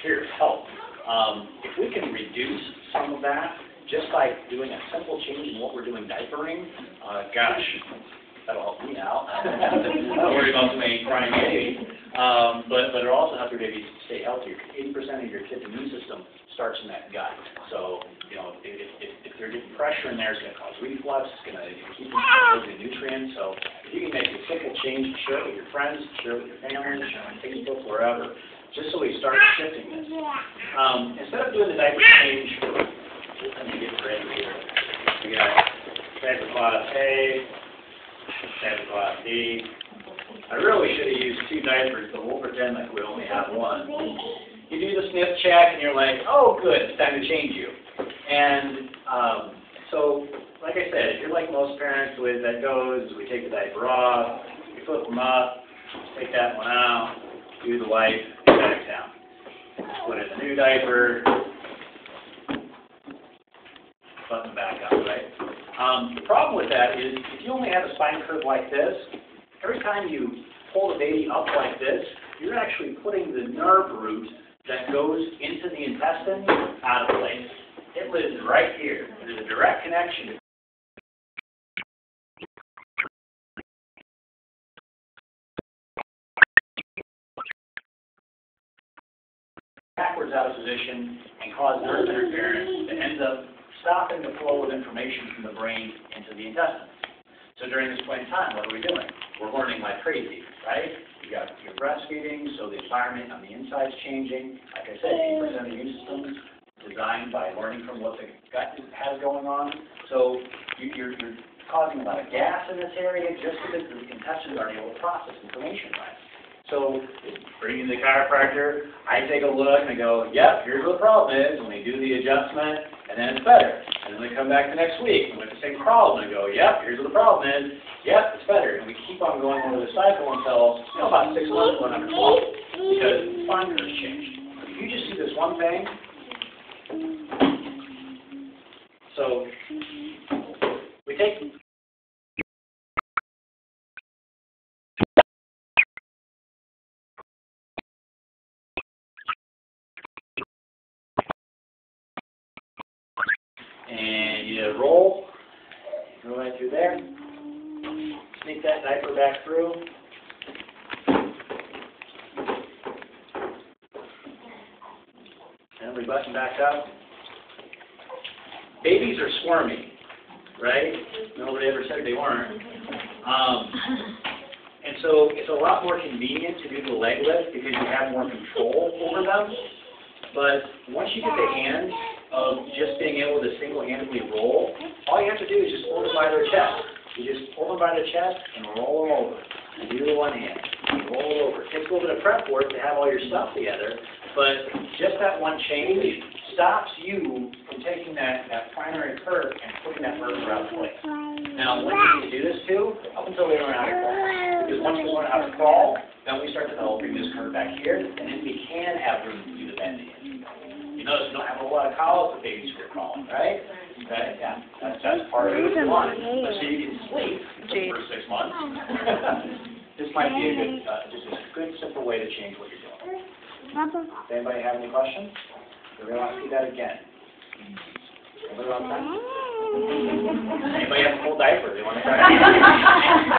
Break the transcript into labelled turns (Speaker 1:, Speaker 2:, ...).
Speaker 1: here, help. If we can reduce some of that just by doing a simple change in what we're doing diapering, gosh, that'll help me out. I don't worry about so many crying babies. But it'll also help your baby stay healthier. 80% of your kid's immune system starts in that gut. So, you know, if they're getting pressure in there, it's going to cause reflux. It's going to keep them absorbing nutrients. So, if you can make a simple change, share it with your friends, share it with your family, share it on Facebook, wherever, just so we start shifting this. Instead of doing the diaper change, let me get ready here. We got diaper class A, diaper class B. I really should have used 2 diapers, but we'll pretend like we only have 1. You do the sniff check, and you're like, oh, good, it's time to change you. And so, like I said, if you're like most parents, the way that goes, we take the diaper off, we flip them up, take that one out, do the wipe, get back down. Put in a new diaper, button back up, right? The problem with that is, if you only have a spine curve like this, every time you pull the baby up like this, you're actually putting the nerve root that goes into the intestine out of place. It lives right here. There's a direct connection. Backwards out of position and cause nerve interference that ends up stopping the flow of information from the brain into the intestines. So during this point in time, what are we doing? We're learning like crazy, right? You're breastfeeding, so the environment on the inside is changing. Like I said, 80% of the immune system is designed by learning from what the gut has going on. So you're causing a lot of gas in this area just because the intestines aren't able to process information right. So bring in the chiropractor, I take a look and I go, yep, here's what the problem is, and we do the adjustment, and then it's better. And then we come back the next week, and we have the same problem, and I go, yep, here's what the problem is, yep, it's better. And we keep on going over the cycle until, you know, about 6 months, 1 under 12, because the spine curve's changed. If you just do this one thing, so we take and you roll, go right through there, sneak that diaper back through, and we button back up. Babies are squirmy, right? Nobody ever said they weren't. And so it's a lot more convenient to do the leg lift because you have more control over them. But once you get the hang of just being able to single-handedly roll, all you have to do is just hold them by their chest. You just hold them by their chest and roll them over. And do the one hand. And roll it over. It takes a little bit of prep work to have all your stuff together, but just that one change stops you from taking that primary curve and putting that vertebra out of place. Now, when do you do this too? Up until we learn how to crawl. Because once we learn how to crawl, then we start developing this curve back here, and then we can have room to do the bending. You notice we don't have a lot of colic with babies who are crawling, right? Okay, yeah, that's part of the one. So you can sleep for the first 6 months. This might be a good, just a good, simple way to change what you're doing. Does anybody have any questions? Do we want to see that again? Anybody want to try? Anybody have a full diaper? They want to try it?